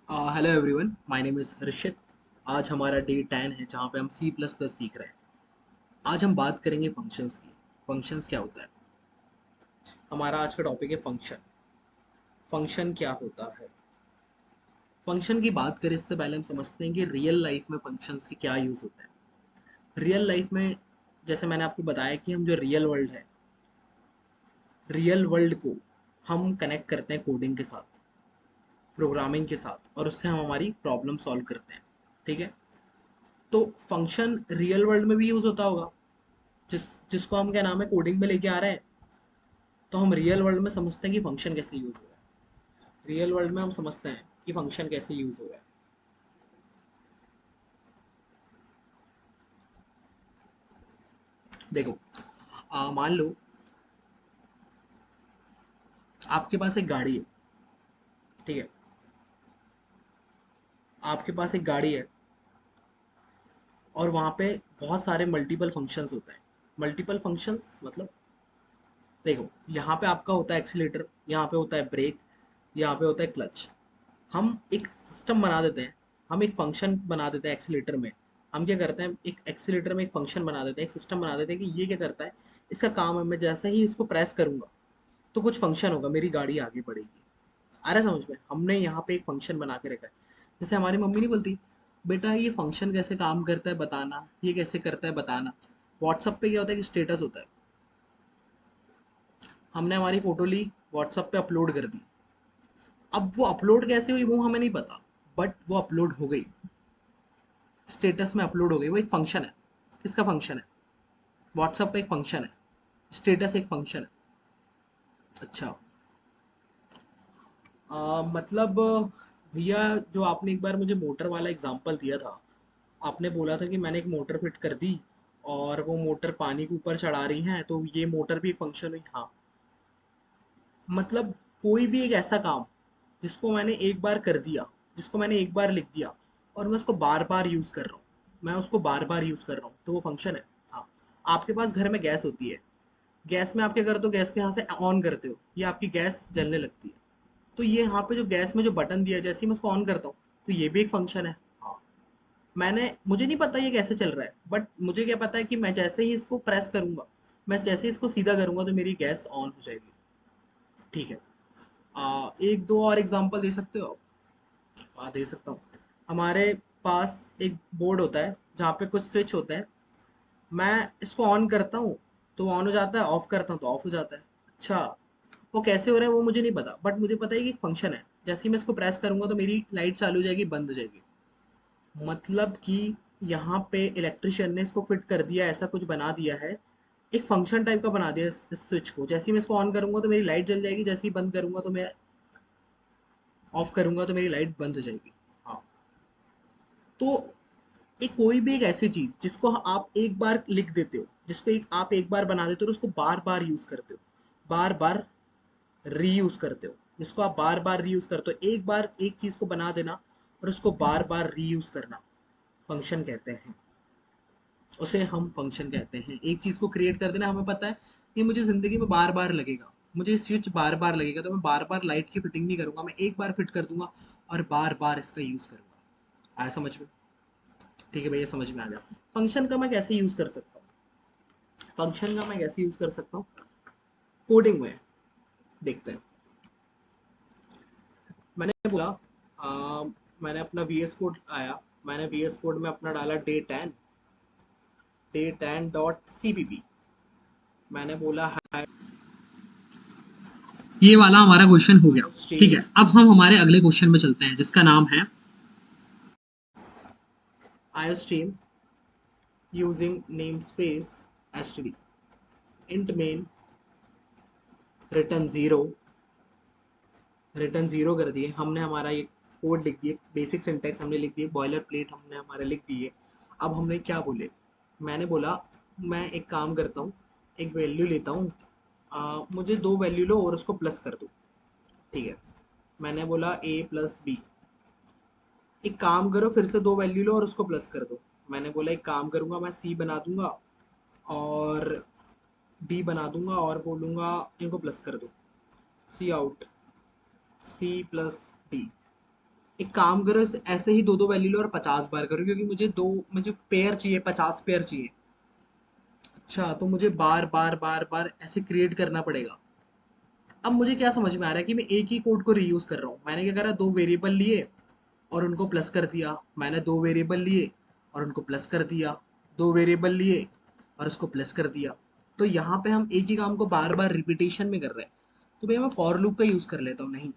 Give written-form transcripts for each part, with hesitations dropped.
Hello everyone, my name is Harshit. आज हमारा day 10 है जहाँ पे हम सी प्लस प्लस सीख रहे हैं। आज हम बात करेंगे फंक्शंस की। फंक्शंस क्या होता है? हमारा आज का टॉपिक है फंक्शन। फंक्शन क्या होता है? फंक्शन की बात करें इससे पहले हम समझते हैं कि रियल लाइफ में फंक्शंस के क्या यूज़ होते हैं। रियल लाइफ में जैसे मैंने आपको बताया कि हम जो रियल वर्ल्ड है, रियल वर्ल्ड को हम कनेक्ट करते हैं कोडिंग के साथ, प्रोग्रामिंग के साथ, और उससे हम हमारी प्रॉब्लम सॉल्व करते हैं। ठीक है? तो फंक्शन रियल वर्ल्ड में भी यूज़ होता होगा, जिसको हम क्या नाम है कोडिंग में लेके आ रहे हैं। तो हम रियल वर्ल्ड में समझते हैं कि फंक्शन कैसे यूज हो रहा है। रियल वर्ल्ड में हम समझते हैं कि फंक्शन कैसे यूज हो रहा है। देखो, मान लो आपके पास एक गाड़ी है। ठीक है? आपके पास एक गाड़ी है और वहाँ पे बहुत सारे मल्टीपल फंक्शंस होते हैं। मल्टीपल फंक्शंस मतलब, देखो, यहाँ पे आपका होता है एक्सीलेटर, यहाँ पे होता है ब्रेक, यहाँ पे होता है क्लच। हम एक सिस्टम बना देते हैं, हम एक फंक्शन बना देते हैं एक्सीलेटर में। हम क्या करते हैं, एक एक्सीलेटर में एक फंक्शन बना देते हैं, एक सिस्टम बना देते हैं कि ये क्या करता है, इसका काम है मैं जैसे ही इसको प्रेस करूंगा तो कुछ फंक्शन होगा, मेरी गाड़ी आगे बढ़ेगी। आ रहा है समझ में? हमने यहाँ पे एक फंक्शन बना के रखा है। जैसे हमारी मम्मी नहीं बोलती, बेटा ये फंक्शन कैसे काम करता है बताना, ये कैसे करता है बताना। व्हाट्सअप पे क्या होता है कि स्टेटस होता है। हमने हमारी फोटो ली, व्हाट्सअप पे अपलोड कर दी। अब वो अपलोड कैसे हुई वो हमें नहीं पता, बट वो अपलोड हो गई, स्टेटस में अपलोड हो गई। वो एक फंक्शन है। किसका फंक्शन है? व्हाट्सएप का एक फंक्शन है। स्टेटस एक फंक्शन है। अच्छा, मतलब भैया, जो आपने एक बार मुझे मोटर वाला एग्जांपल दिया था, आपने बोला था कि मैंने एक मोटर फिट कर दी और वो मोटर पानी के ऊपर चढ़ा रही है, तो ये मोटर भी एक फंक्शन हुई। हाँ, मतलब कोई भी एक ऐसा काम जिसको मैंने एक बार कर दिया, जिसको मैंने एक बार लिख दिया और मैं उसको बार बार यूज कर रहा हूँ, मैं उसको बार बार यूज कर रहा हूँ, तो वो फंक्शन है। हाँ। आपके पास घर में गैस होती है। गैस में आप क्या करते हो, गैस को यहाँ से ऑन करते हो, ये आपकी गैस जलने लगती है। तो ये यहाँ पे जो गैस में जो बटन दिया है, जैसे ही मैं उसको ऑन करता हूँ तो ये भी एक फंक्शन है। हाँ। मुझे नहीं पता ये कैसे चल रहा है, बट मुझे क्या पता है कि मैं जैसे ही इसको प्रेस करूंगा, मैं जैसे ही इसको सीधा करूंगा तो मेरी गैस ऑन हो जाएगी। ठीक है? एक दो और एग्जांपल दे सकते हो आप? हाँ, दे सकता हूँ। हमारे पास एक बोर्ड होता है जहाँ पे कुछ स्विच होते हैं। मैं इसको ऑन करता हूँ तो ऑन हो जाता है, ऑफ करता हूँ तो ऑफ हो जाता है। अच्छा, वो कैसे हो रहा है वो मुझे नहीं पता, बट मुझे पता है कि एक फंक्शन है। जैसे ही मैं इसको प्रेस करूंगा तो मेरी लाइट चालू हो जाएगी, बंद हो जाएगी। मतलब कि यहाँ पे इलेक्ट्रिशियन ने इसको फिट कर दिया, ऐसा कुछ बना दिया है, एक फंक्शन टाइप का बना दिया इस स्विच को। जैसे ही मैं इसको ऑन करूंगा तो मेरी लाइट जल जाएगी, जैसे ही बंद करूंगा तो मैं ऑफ करूंगा तो मेरी लाइट बंद हो जाएगी। हाँ। तो एक कोई भी एक ऐसी चीज जिसको आप एक बार लिख देते हो, जिसको आप एक बार बना देते हो और उसको बार बार यूज करते हो, बार बार रीयूज करते हो, जिसको आप बार बार रीयूज करते हो, एक बार एक चीज को बना देना और उसको बार बार रीयूज करना, फंक्शन कहते हैं। उसे हम फंक्शन कहते हैं। एक चीज को क्रिएट कर देना, हमें पता है कि मुझे जिंदगी में बार बार लगेगा, मुझे स्विच बार बार लगेगा, तो मैं बार बार लाइट की फिटिंग नहीं करूंगा, मैं एक बार फिट कर दूंगा और बार बार इसका यूज करूंगा। आया समझ में? ठीक है भैया, समझ में आ गया। फंक्शन का मैं कैसे यूज कर सकता हूँ? फंक्शन का मैं कैसे यूज कर सकता हूँ कोडिंग में? देखते हैं। मैंने बोला, आ, मैंने अपना VS कोड आया, मैंने VS कोड में अपना डाला day10 मैंने बोला है। ये वाला हमारा क्वेश्चन हो गया। ठीक है, अब हम हमारे अगले क्वेश्चन में चलते हैं जिसका नाम है IOStream using namespace std int main return zero. Return zero कर दिए हमने, हमारा ये कोड लिख दिए, बेसिक सिंटेक्स हमने लिख दिए, बॉयलर प्लेट हमने हमारे लिख दिए। अब हमने क्या बोले, मैंने बोला मैं एक काम करता हूँ, एक वैल्यू लेता हूँ, मुझे दो वैल्यू लो और उसको प्लस कर दो। ठीक है? मैंने बोला A+B। एक काम करो, फिर से दो वैल्यू लो और उसको प्लस कर दो। मैंने बोला एक काम करूंगा, मैं C बना दूंगा और D बना दूंगा और बोलूंगा इनको प्लस कर दो। C out, C+D। एक काम करो, ऐसे ही दो दो वैल्यू लो और 50 बार करो, क्योंकि मुझे पेयर चाहिए, 50 पेयर चाहिए। अच्छा, तो मुझे बार बार बार बार ऐसे क्रिएट करना पड़ेगा। अब मुझे क्या समझ में आ रहा है कि मैं एक ही कोड को रीयूज कर रहा हूँ। मैंने क्या करा, दो वेरिएबल लिए और उनको प्लस कर दिया। मैंने दो वेरिएबल लिए और उनको प्लस कर दिया। दो वेरिएबल लिए और उसको प्लस कर दिया। तो यहाँ पे हम एक ही काम को बार बार रिपीटेशन में कर रहे हैं। तो भैया मैं फॉर लूप का यूज कर लेता हूँ। नहीं,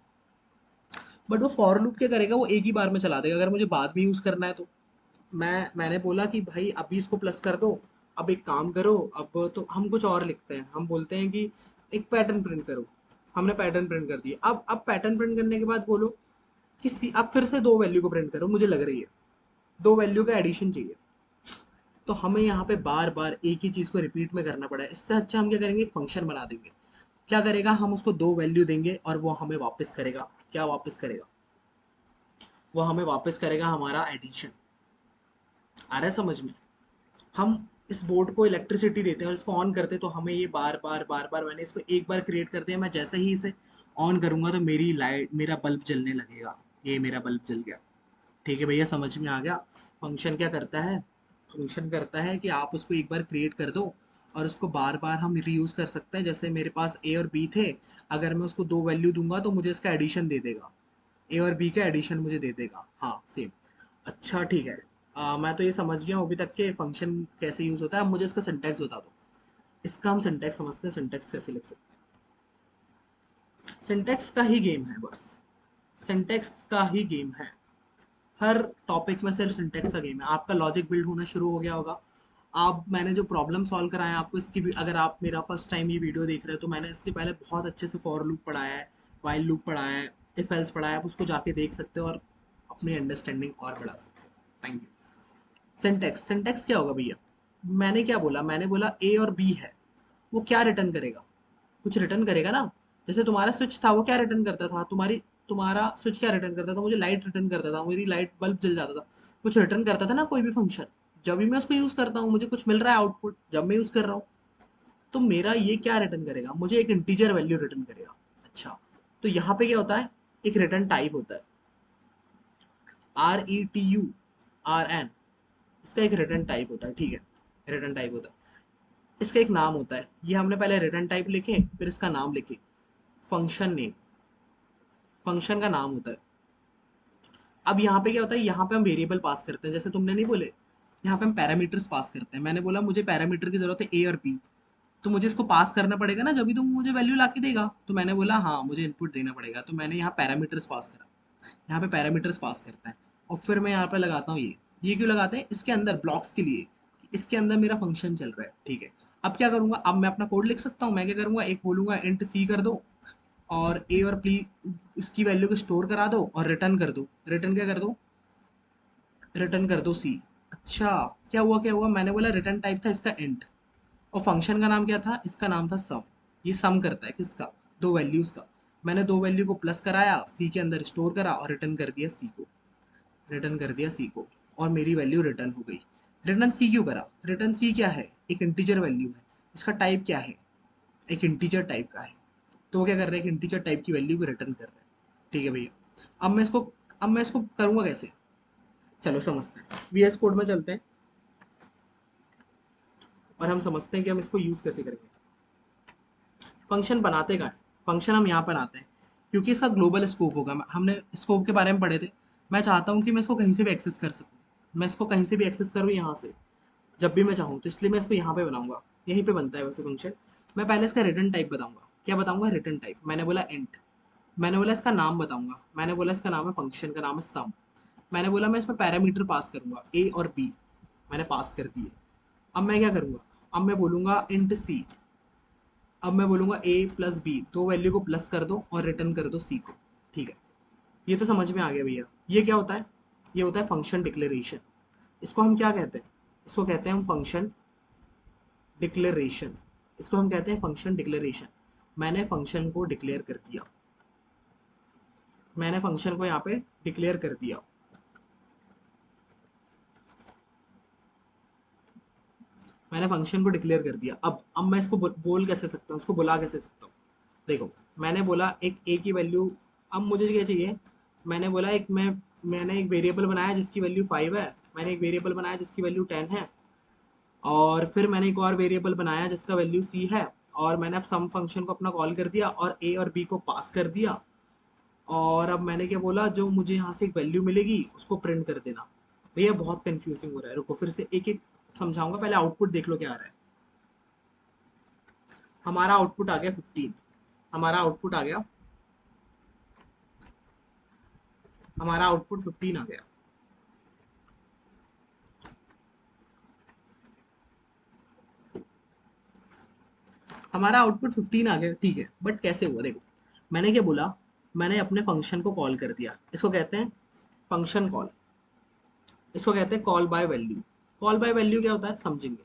बट वो फॉर लूप क्या करेगा, वो एक ही बार में चला देगा। अगर मुझे बाद में यूज करना है तो मैंने बोला कि भाई अभी इसको प्लस कर दो। अब एक काम करो, अब तो हम कुछ और लिखते हैं। हम बोलते हैं कि एक पैटर्न प्रिंट करो। हमने पैटर्न प्रिंट कर दिया। अब पैटर्न प्रिंट करने के बाद बोलो कि अब फिर से दो वैल्यू को प्रिंट करो, मुझे लग रही है दो वैल्यू का एडिशन चाहिए। तो हमें यहाँ पे बार बार एक ही चीज़ को रिपीट में करना पड़ा है। इससे अच्छा हम क्या करेंगे, एक फंक्शन बना देंगे। क्या करेगा, हम उसको दो वैल्यू देंगे और वो हमें वापस करेगा। क्या वापस करेगा, वो हमें वापस करेगा हमारा एडिशन। आ रहा है समझ में? हम इस बोर्ड को इलेक्ट्रिसिटी देते हैं और इसको ऑन करते हैं, तो हमें ये बार बार बार बार, मैंने इसको एक बार क्रिएट कर दिया, मैं जैसे ही इसे ऑन करूंगा तो मेरी लाइट, मेरा बल्ब जलने लगेगा। ये मेरा बल्ब जल गया। ठीक है भैया, समझ में आ गया। फंक्शन क्या करता है, फंक्शन करता है कि आप उसको एक बार क्रिएट कर दो और उसको बार बार हम रीयूज कर सकते हैं। जैसे मेरे पास ए और बी थे, अगर मैं उसको दो वैल्यू दूंगा तो मुझे इसका एडिशन दे देगा। ए और बी का एडिशन मुझे दे देगा, हाँ सेम। अच्छा ठीक है। मैं तो ये समझ गया हूँ अभी तक के फंक्शन कैसे यूज होता है। अब मुझे इसका सिंटैक्स बता दो। इसका हम सिंटैक्स समझते हैं, सिंटैक्स कैसे लिख सकते हैं। सिंटैक्स का ही गेम है बस, सिंटैक्स का ही गेम है। हर टॉपिक में सिर्फ सिंटैक्स का गेम है। आपका लॉजिक बिल्ड होना शुरू हो गया होगा। आप, मैंने जो प्रॉब्लम सॉल्व कराया आपको, इसकी भी अगर आप मेरा फर्स्ट टाइम ये वीडियो देख रहे हो तो मैंने इसके पहले बहुत अच्छे से फॉर लूप पढ़ाया है, वाइल लूप पढ़ाया है, इफ एल्स पढ़ाया है। आप उसको जाके देख सकते हो और अपनी अंडरस्टैंडिंग और बढ़ा सकते हो। Thank you. सिंटैक्स, सिंटैक्स क्या होगा भैया, मैंने क्या बोला, मैंने बोला ए और बी है, वो क्या रिटर्न करेगा, कुछ रिटर्न करेगा ना। जैसे तुम्हारा स्विच था, वो क्या रिटर्न करता था, तुम्हारा स्विच क्या रिटर्न करता था, मुझे लाइट रिटर्न करता था, मेरी लाइट बल्ब जल जाता था। कुछ रिटर्न करता था ना कोई भी फंक्शन। जब भी मैं उसको यूज करता हूँ मुझे कुछ मिल रहा है आउटपुट, जब मैं यूज कर रहा हूँ। तो मेरा ये क्या रिटर्न करेगा, मुझे एक इंटीजर वैल्यू रिटर्न करेगा। अच्छा, तो यहाँ पे क्या होता है, एक रिटर्न टाइप होता है, RETURN। इसका एक रिटर्न टाइप होता है, ठीक है, रिटर्न टाइप होता है। इसका एक नाम होता है। ये हमने पहले रिटर्न टाइप लिखे, फिर इसका नाम लिखे, फंक्शन नेम, फंक्शन का नाम होता है। अब यहाँ पे क्या होता है, यहाँ पे हम वेरिएबल पास करते हैं, जैसे तुमने नहीं बोले, यहाँ पे हम पैरामीटर्स पास करते हैं। मैंने बोला मुझे पैरामीटर की जरूरत है ए और बी, तो मुझे इसको पास करना पड़ेगा ना, जब भी तुम मुझे वैल्यू ला के देगा। तो मैंने बोला हाँ मुझे इनपुट देना पड़ेगा, तो मैंने यहाँ पैरामीटर्स पास करा। यहाँ पे पैरामीटर्स पास करता है और फिर मैं यहाँ पे लगाता हूँ ये क्यों लगाते हैं, इसके अंदर ब्लॉक्स के लिए, इसके अंदर मेरा फंक्शन चल रहा है, ठीक है। अब क्या करूंगा, अब मैं अपना कोड लिख सकता हूँ। मैं क्या करूंगा, एक बोलूंगा इंट सी कर दो और ए और बी, इसकी वैल्यू को स्टोर करा दो और रिटर्न कर दो। रिटर्न क्या कर दो, रिटर्न कर दो सी। अच्छा, क्या हुआ, क्या हुआ, मैंने बोला रिटर्न टाइप था इसका इंट, और फंक्शन का नाम क्या था, इसका नाम था सम। ये सम करता है किसका, दो वैल्यूज का। मैंने दो वैल्यू को प्लस कराया, सी के अंदर स्टोर करा और रिटर्न कर दिया सी को, रिटर्न कर दिया सी को, और मेरी वैल्यू रिटर्न हो गई। रिटर्न सी क्यों करा, रिटर्न सी क्या है, एक इंटीजर वैल्यू है। इसका टाइप क्या है, एक इंटीजर टाइप का है। तो वो क्या कर रहा है, एक इंटीजर टाइप की वैल्यू को रिटर्न कर रहा है। ठीक है भैया, अब मैं इसको करूंगा कैसे, चलो समझते हैं। VS कोड में चलते हैं और हम समझते हैं कि हम इसको यूज कैसे करेंगे। फंक्शन बनाते का है, फंक्शन हम यहाँ पर आते हैं क्योंकि इसका ग्लोबल स्कोप होगा। हमने स्कोप के बारे में पढ़े थे। मैं चाहता हूँ कि मैं इसको कहीं से भी एक्सेस कर सकूँ, मैं इसको कहीं से भी एक्सेस करूँ यहाँ से, जब भी मैं चाहूँ। तो इसलिए मैं इसको यहाँ पे बनाऊंगा, यहीं पे बनता है वैसे फंक्शन। मैं पहले इसका रिटर्न टाइप बताऊंगा। क्या बताऊंगा, रिटर्न टाइप। मैंने बोला इंट। मैंने बोला इसका नाम बताऊंगा। मैंने बोला इसका नाम है, फंक्शन का नाम है सम। मैंने बोला मैं इसमें पैरामीटर पास करूंगा ए और बी, मैंने पास कर दिए। अब मैं क्या करूंगा, अब मैं बोलूंगा इंट सी। अब मैं बोलूंगा ए प्लस बी, दो वैल्यू को प्लस कर दो और रिटर्न कर दो सी को। ठीक है, ये तो समझ में आ गया भैया। ये क्या होता है, ये होता है फंक्शन डिक्लेरेशन। इसको हम क्या कहते हैं, इसको कहते हैं हम फंक्शन डिक्लेरेशन। इसको हम कहते हैं फंक्शन डिक्लेरेशन। मैंने फंक्शन को डिक्लेयर कर दिया, मैंने फंक्शन को यहाँ पे डिक्लेयर कर दिया। मैंने फंक्शन को डिक्लेयर कर दिया। अब मैं इसको बोल कैसे सकता हूँ, इसको बुला कैसे सकता हूँ। देखो, मैंने बोला एक ए की वैल्यू, अब मुझे क्या चाहिए, मैंने बोला एक मैं मैंने एक वेरिएबल बनाया जिसकी वैल्यू 5 है, मैंने एक वेरिएबल बनाया जिसकी वैल्यू 10 है, और फिर मैंने एक और वेरिएबल बनाया जिसका वैल्यू c है, और मैंने अब सम फंक्शन को अपना कॉल कर दिया और a और b को पास कर दिया। और अब मैंने क्या बोला, जो मुझे यहाँ से एक वैल्यू मिलेगी उसको प्रिंट कर देना। भैया बहुत कंफ्यूजिंग हो रहा है, रुको फिर से एक एक समझाऊंगा, पहले आउटपुट देख लो क्या आ रहा है। हमारा आउटपुट आ गया 15। हमारा आउटपुट आ गया, हमारा आउटपुट 15 आ गया। हमारा आउटपुट 15 आ गया, ठीक है, बट कैसे हुआ देखो। मैंने क्या बोला, मैंने अपने फंक्शन को कॉल कर दिया, इसको कहते हैं फंक्शन कॉल, इसको कहते हैं call by value. Call by value क्या होता है समझेंगे।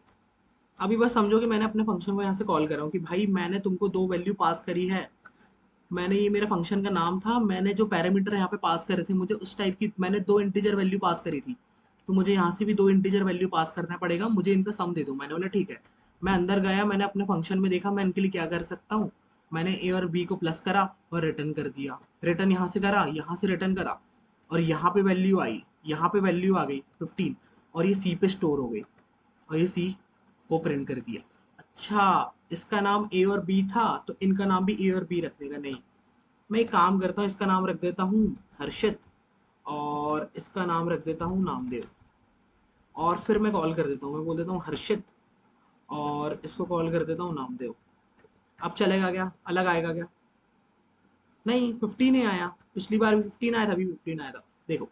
अभी बस समझो कि मैंने अपने फंक्शन को यहाँ से कॉल कर रहा हूँ कि भाई मैंने तुमको दो वैल्यू पास करी है। मैंने, ये मेरा फंक्शन का नाम था, मैंने जो पैरामीटर यहाँ पे पास करे थे मुझे उस टाइप की, मैंने दो इंटीजर वैल्यू पास करी थी, तो मुझे यहाँ से भी दो इंटीजर वैल्यू पास करना पड़ेगा, मुझे इनका सम दे दो। मैंने बोला ठीक है। मैं अंदर गया, मैंने अपने फंक्शन में देखा मैं इनके लिए क्या कर सकता हूँ। मैंने ए और बी को प्लस करा और रिटर्न कर दिया, रिटर्न यहाँ से करा, यहाँ से रिटर्न करा, और यहाँ पे वैल्यू आई, यहाँ पे वैल्यू आ गई 15, और ये सी पे स्टोर हो गई, और ये सी को प्रिंट कर दिया। अच्छा, इसका नाम ए और बी था तो इनका नाम भी ए और बी रखने का नहीं। मैं एक काम करता हूँ, इसका नाम रख देता हूँ हर्षित, और इसका नाम रख देता हूँ नामदेव। और फिर मैं कॉल कर देता हूँ, मैं बोल देता हूँ हर्षित, और इसको कॉल कर देता हूँ नामदेव। अब चलेगा क्या, अलग आएगा क्या? नहीं, 15 ही आया, पिछली बार भी 15 आया था, अभी 15 आया था। देखो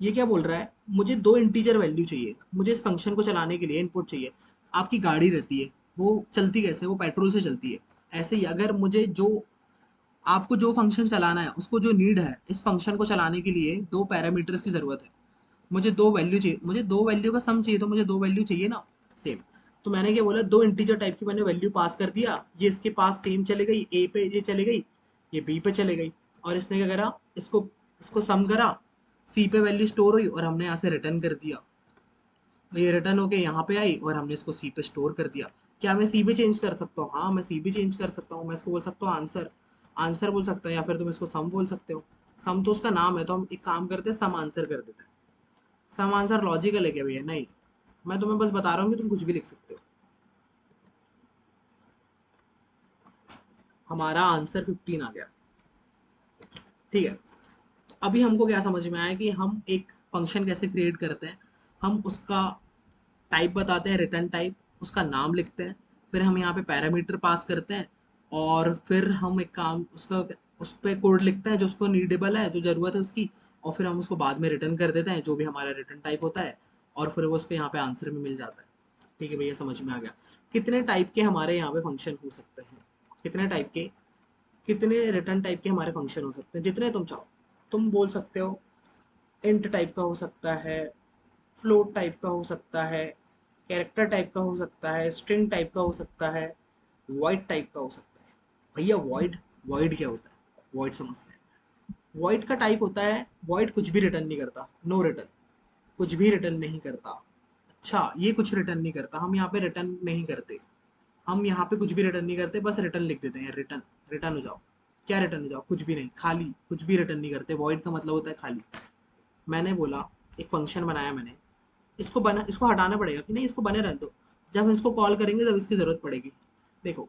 ये क्या बोल रहा है, मुझे दो इंटीजर वैल्यू चाहिए, मुझे इस फंक्शन को चलाने के लिए इनपुट चाहिए। आपकी गाड़ी रहती है, वो चलती कैसे, वो पेट्रोल से चलती है। ऐसे ही अगर मुझे जो, आपको जो फंक्शन चलाना है उसको जो नीड है इस फंक्शन को चलाने के लिए, दो पैरामीटर्स की ज़रूरत है। मुझे दो वैल्यू चाहिए, मुझे दो वैल्यू का सम चाहिए, तो मुझे दो वैल्यू चाहिए ना, सेम। तो मैंने क्या बोला, दो इंटीजर टाइप की मैंने वैल्यू पास कर दिया, ये इसके पास सेम चले गई, ए पे ये चले गई, ये बी पे चले गई, और इसने क्या करा, इसको इसको सम करा, सी पे वैल्यू स्टोर हुई और हमने यहाँ से रिटर्न कर दिया। तो ये रिटर्न होके यहाँ पे आई और हमने इसको सी पे स्टोर कर दिया। क्या मैं सी भी चेंज कर सकता हूँ? हाँ, मैं सी भी चेंज कर सकता हूँ, मैं इसको बोल सकता हूँ आंसर, आंसर बोल सकता हूँ, या फिर तुम इसको सम बोल सकते हो। सम तो उसका नाम है, तो हम एक काम करते हैं सम आंसर कर देते हैं। सम आंसर लॉजिकल है क्या भैया? नहीं, मैं तुम्हें बस बता रहा हूँ कि तुम कुछ भी लिख सकते हो। हमारा आंसर 15 आ गया, ठीक है। अभी हमको क्या समझ में आया कि हम एक फंक्शन कैसे क्रिएट करते हैं। हम उसका टाइप बताते हैं, रिटर्न टाइप, उसका नाम लिखते हैं, फिर हम यहाँ पे पैरामीटर पास करते हैं, और फिर हम एक काम उसका, उस पर कोड लिखते हैं जो उसको नीडेबल है, जो ज़रूरत है उसकी, और फिर हम उसको बाद में रिटर्न कर देते हैं जो भी हमारा रिटर्न टाइप होता है, और फिर वो उसको यहाँ पे आंसर में मिल जाता है। ठीक है भैया, समझ में आ गया। कितने टाइप के हमारे यहाँ पे फंक्शन हो सकते हैं, कितने टाइप के, कितने रिटर्न टाइप के हमारे फंक्शन हो सकते हैं, जितने तुम चाहो। तुम बोल सकते हो इंट टाइप का हो सकता है, फ्लोट टाइप का हो सकता है, कैरेक्टर टाइप का हो सकता है, स्ट्रिंग टाइप का हो सकता है, वॉइड टाइप का हो सकता है। भैया वॉइड, वॉइड क्या होता है? वॉइड समझते हैं। वॉइड का टाइप होता है, वॉइड कुछ भी रिटर्न नहीं करता, नो रिटर्न, कुछ भी रिटर्न नहीं करता। अच्छा, ये कुछ रिटर्न नहीं करता, हम यहाँ पे रिटर्न नहीं करते, हम यहाँ पे कुछ भी रिटर्न नहीं करते, बस रिटर्न लिख देते हैं, रिटर्न, रिटर्न हो जाओ। क्या रिटर्न हो जाओ? कुछ भी नहीं, खाली, कुछ भी रिटर्न नहीं करते। वॉइड का मतलब होता है खाली। मैंने बोला, एक फंक्शन बनाया मैंने, इसको बना, इसको हटाना पड़ेगा कि नहीं, इसको बने रहने दो, जब हम इसको कॉल करेंगे तब इसकी ज़रूरत पड़ेगी। देखो,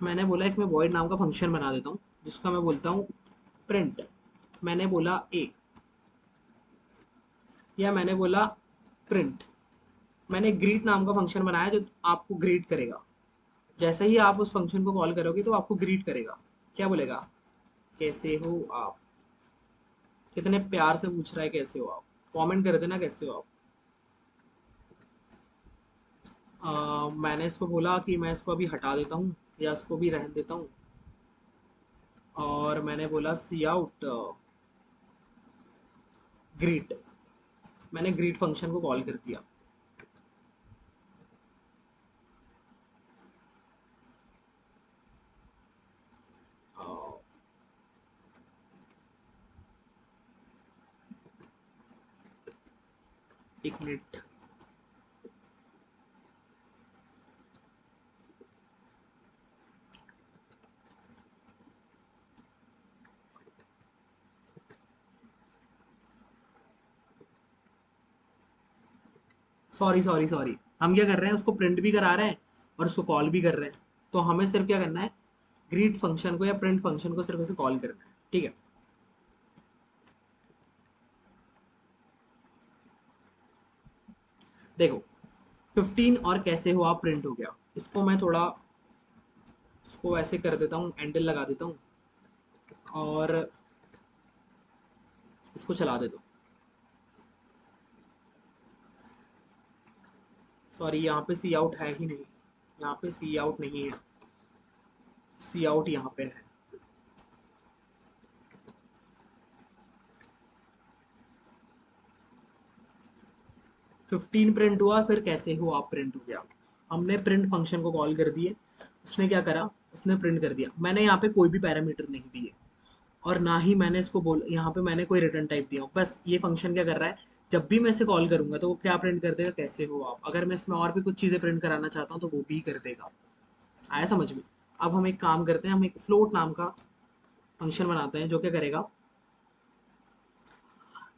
मैंने बोला एक मैं void नाम का फंक्शन बना देता हूँ जिसका मैं बोलता हूँ प्रिंट। मैंने बोला ए, या मैंने बोला प्रिंट। मैंने ग्रीट नाम का फंक्शन बनाया जो आपको ग्रीट करेगा। जैसे ही आप उस फंक्शन को कॉल करोगे तो आपको ग्रीट करेगा। क्या बोलेगा? कैसे हो आप? कितने प्यार से पूछ रहा है कैसे हो आप। कमेंट कर देना कैसे हो आप। मैंने इसको बोला कि मैं इसको अभी हटा देता हूँ या इसको भी रहने देता हूँ, और मैंने बोला सी आउट ग्रीट। मैंने ग्रीट फंक्शन को कॉल कर दिया। अ, एक मिनट। सॉरी सॉरी सॉरी, हम क्या कर रहे हैं, उसको प्रिंट भी करा रहे हैं और उसको कॉल भी कर रहे हैं। तो हमें सिर्फ क्या करना है, ग्रीट फंक्शन को या प्रिंट फंक्शन को सिर्फ ऐसे कॉल करना है, ठीक है। देखो 15 और कैसे हो आप प्रिंट हो गया। इसको मैं थोड़ा, इसको ऐसे कर देता हूँ, एंडल लगा देता हूँ और इसको चला देता हूँ। सॉरी, यहाँ पे सी आउट है ही नहीं, यहाँ पे सी आउट नहीं है, सी आउट यहाँ पे है। 15 प्रिंट हुआ, फिर कैसे हो आप प्रिंट हो गया। हमने प्रिंट फंक्शन को कॉल कर दिए, उसने क्या करा, उसने प्रिंट कर दिया। मैंने यहाँ पे कोई भी पैरामीटर नहीं दिए और ना ही मैंने इसको बोल, यहाँ पे मैंने कोई रिटर्न टाइप दिया हूँ। बस ये फंक्शन क्या कर रहा है, जब भी मैं इसे कॉल करूंगा तो वो क्या प्रिंट कर देगा, कैसे हो आप। अगर मैं इसमें और भी कुछ चीज़ें प्रिंट कराना चाहता हूँ तो वो भी कर देगा। आया समझ में। अब हम एक काम करते हैं, हम एक फ्लोट नाम का फंक्शन बनाते हैं जो क्या करेगा,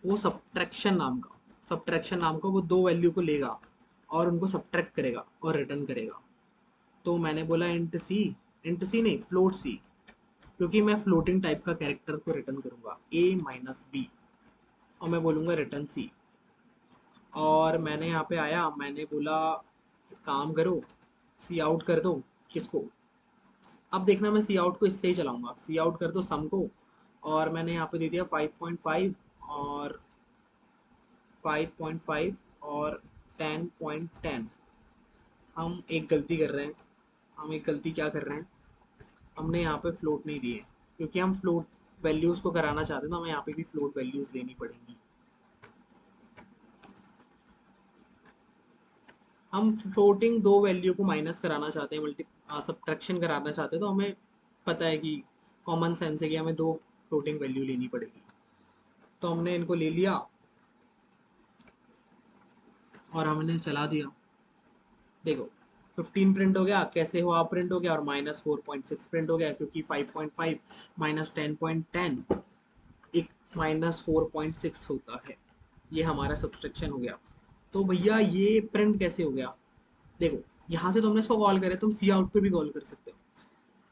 वो सब्ट्रैक्शन नाम का वो दो वैल्यू को लेगा और उनको सब्ट्रैक्ट करेगा और रिटर्न करेगा। तो मैंने बोला इंट सी नहीं, फ्लोट सी, क्योंकि मैं फ्लोटिंग टाइप का कैरेक्टर को रिटर्न करूंगा a-b, और मैं बोलूंगा रिटर्न सी। और मैंने यहाँ पे आया, मैंने बोला काम करो, सी आउट कर दो किसको। अब देखना मैं सी आउट को इससे ही चलाऊंगा, सी आउट कर दो सम को। और मैंने यहाँ पे दे दिया 5.5 और 5.5 और 10.10। हम एक गलती कर रहे हैं, हम एक गलती क्या कर रहे हैं, हमने यहाँ पे फ्लोट नहीं दिए, क्योंकि हम फ्लोट वैल्यूज़ को कराना चाहते हैं तो हमें यहाँ पे भी फ्लोट वैल्यूज़ लेनी पड़ेंगी। हम फ्लोटिंग दो वैल्यू को माइनस कराना चाहते हैं, सब्ट्रैक्शन कराना चाहते हैं, तो हमें पता है कि कॉमन सेंस है कि हमें दो फ्लोटिंग वैल्यू लेनी पड़ेगी। तो हमने इनको ले लिया और हमने चला दिया। देखो 15 प्रिंट हो गया, कैसे हो आप प्रिंट हो गया, और -4.6 प्रिंट हो गया, क्योंकि 5.5 माइनस 10.10 एक -4.6 होता है। ये हमारा सब्सट्रैक्शन हो गया। तो भैया ये प्रिंट कैसे हो गया, देखो यहाँ से तुमने इसको कॉल करे, तुम सी आउट पे भी कॉल कर सकते हो।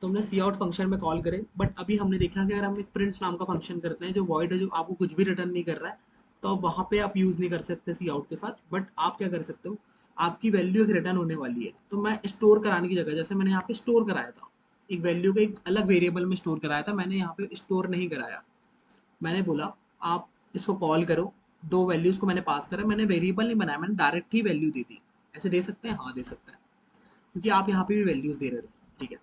तुमने सी आउट फंक्शन में कॉल करे, बट अभी हमने देखा कि अगर हम एक प्रिंट नाम का फंक्शन करते हैं जो वॉइड है, जो आपको कुछ भी रिटर्न नहीं कर रहा है, तो अब वहाँ पे आप यूज़ नहीं कर सकते सी आउट के साथ। बट आप क्या कर सकते हो, आपकी वैल्यू एक रिटर्न होने वाली है, तो मैं स्टोर कराने की जगह, जैसे मैंने यहाँ पे स्टोर कराया था, एक वैल्यू को एक अलग वेरिएबल में स्टोर कराया था, मैंने यहाँ पे स्टोर नहीं कराया। मैंने बोला आप इसको कॉल करो, दो वैल्यूज को मैंने पास करा, मैंने वेरिएबल नहीं बनाया, मैंने डायरेक्ट ही वैल्यू दी थी। ऐसे दे सकते हैं, हाँ दे सकते हैं, क्योंकि आप यहाँ पे भी वैल्यूज दे रहे थे, ठीक है।